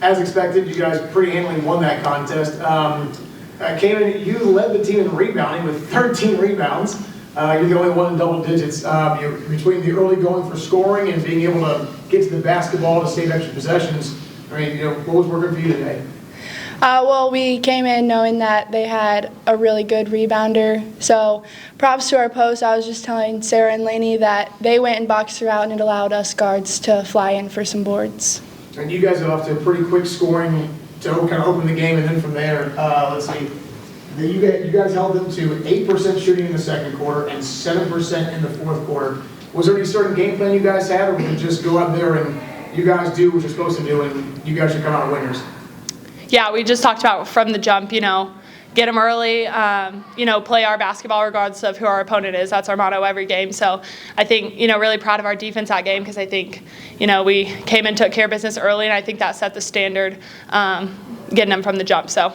as expected, you guys pretty handily won that contest. Came in, you led the team in rebounding with 13 rebounds. You're the only one in double digits. Between the early going for scoring and being able to get to the basketball to save extra possessions, I mean, what was working for you today? Well, we came in knowing that they had a really good rebounder. So props to our post. I was just telling Sarah and Lainey that they went and boxed her out, and it allowed us guards to fly in for some boards. And you guys got off to a pretty quick scoring to kind of open the game, and then from there, let's see. You guys held them to 8% shooting in the second quarter and 7% in the fourth quarter. Was there any certain game plan you guys had, or was it just go out there and you guys do what you're supposed to do and you guys should come out winners? Yeah, we just talked about from the jump, get them early, play our basketball regardless of who our opponent is. That's our motto every game. So I think, really proud of our defense that game because I think, we came and took care of business early, and I think that set the standard getting them from the jump. So.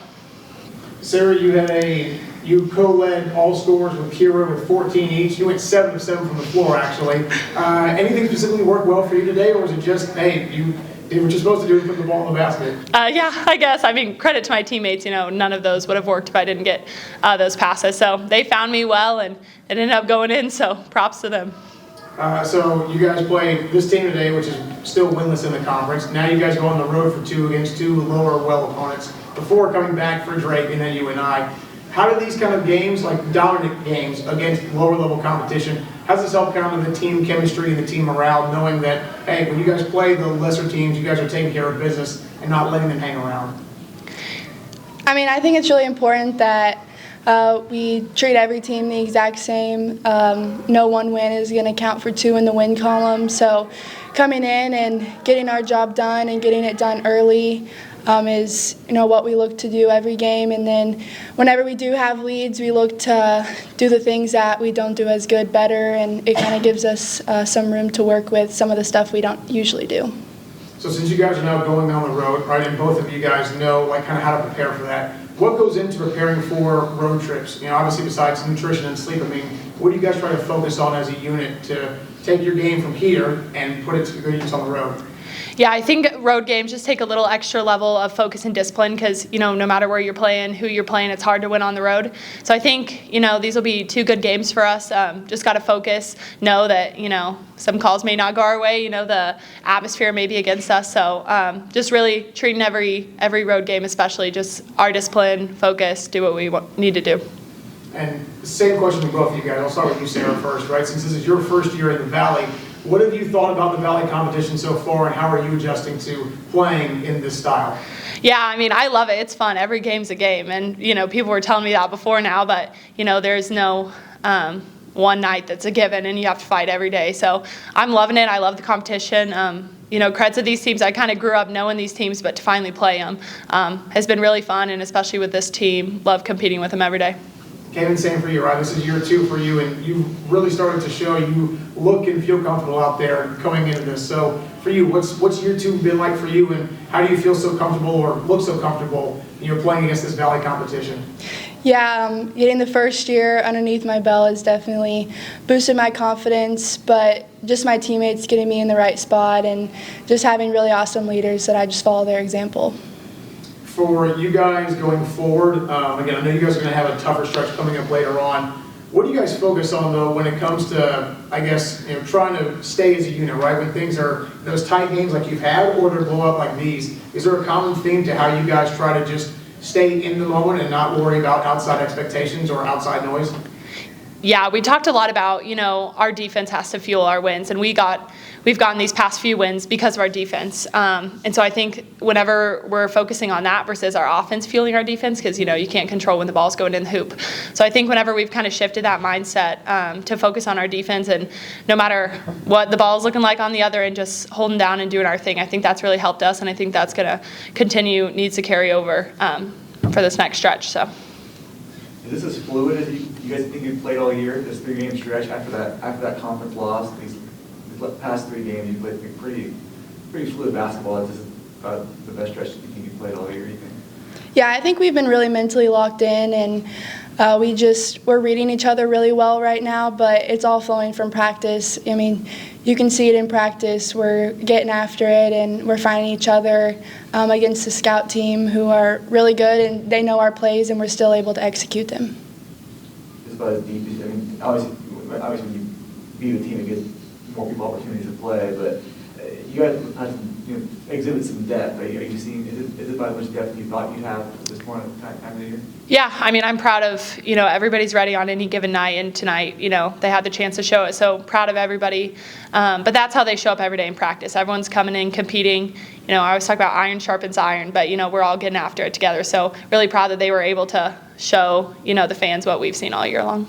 Sarah, you co-led all scorers with Kira with 14 each. You went 7 of 7 from the floor, actually. Anything specifically work well for you today, or was it just, hey, you did what you're supposed to do and put the ball in the basket? Yeah, I guess. I mean, credit to my teammates. None of those would have worked if I didn't get those passes. So they found me well, and it ended up going in, so props to them. So you guys play this team today, which is still winless in the conference. Now you guys go on the road for 2 against 2 lower well opponents before coming back for Drake and then UNI. How do these kind of games, like dominant games against lower level competition, how does this help kind of the team chemistry and the team morale, knowing that, hey, when you guys play the lesser teams, you guys are taking care of business and not letting them hang around? I mean, I think it's really important that we treat every team the exact same. No one win is going to count for 2 in the win column. So coming in and getting our job done and getting it done early is what we look to do every game. And then whenever we do have leads, we look to do the things that we don't do as good better, and it kind of gives us some room to work with some of the stuff we don't usually do. So since you guys are now going on the road, right, and both of you guys know kind of how to prepare for that, what goes into preparing for road trips? Obviously besides nutrition and sleep, I mean, what do you guys try to focus on as a unit to take your game from here and put it to good use on the road? Yeah, I think road games just take a little extra level of focus and discipline because, no matter where you're playing, who you're playing, it's hard to win on the road. So I think, these will be 2 good games for us. Just got to focus, know that, some calls may not go our way, the atmosphere may be against us. So just really treating every road game, especially just our discipline, focus, do what we need to do. And same question to both of you guys. I'll start with you, Sarah, first, right? Since this is your first year in the Valley, what have you thought about the Valley competition so far, and how are you adjusting to playing in this style? Yeah, I mean, I love it. It's fun. Every game's a game. And, people were telling me that before now, but, there's no one night that's a given, and you have to fight every day. So I'm loving it. I love the competition. Creds to these teams. I kind of grew up knowing these teams, but to finally play them has been really fun, and especially with this team, love competing with them every day. Kevin, same for you, right? This is year 2 for you, and you really started to show you look and feel comfortable out there going into this. So for you, what's year 2 been like for you, and how do you feel so comfortable or look so comfortable playing against this Valley competition? Yeah, getting the first year underneath my belt has definitely boosted my confidence, but just my teammates getting me in the right spot and just having really awesome leaders that I just follow their example. For you guys going forward, again, I know you guys are going to have a tougher stretch coming up later on. What do you guys focus on, though, when it comes to, I guess, trying to stay as a unit, right? When things are those tight games like you've had, or they're blow up like these, is there a common theme to how you guys try to just stay in the moment and not worry about outside expectations or outside noise? Yeah, we talked a lot about, our defense has to fuel our wins, and we've gotten these past few wins because of our defense. And so I think whenever we're focusing on that versus our offense fueling our defense, because, you can't control when the ball's going in the hoop. So I think whenever we've kind of shifted that mindset to focus on our defense, and no matter what the ball's looking like on the other end, just holding down and doing our thing, I think that's really helped us, and I think that's going to continue, needs to carry over for this next stretch. So. Is this as fluid as you guys think you've played all year, this 3-game stretch after that conference loss? These past 3 games, you played pretty fluid basketball. Is this about the best stretch you think you've played all year, you think? Yeah, I think we've been really mentally locked in, and We're reading each other really well right now, but it's all flowing from practice. I mean, you can see it in practice. We're getting after it, and we're finding each other against the scout team, who are really good, and they know our plays, and we're still able to execute them. Just about as deep as, I mean, obviously when you beat a team, it gives more people opportunities to play, but you guys have to, exhibit some depth. Are you seeing, is it about as much depth you thought you'd have at this point of time of the year? Yeah, I mean, I'm proud of, everybody's ready on any given night, and tonight, they had the chance to show it, so proud of everybody. But that's how they show up every day in practice. Everyone's coming in, competing. I always talk about iron sharpens iron, but, we're all getting after it together. So really proud that they were able to show, the fans what we've seen all year long.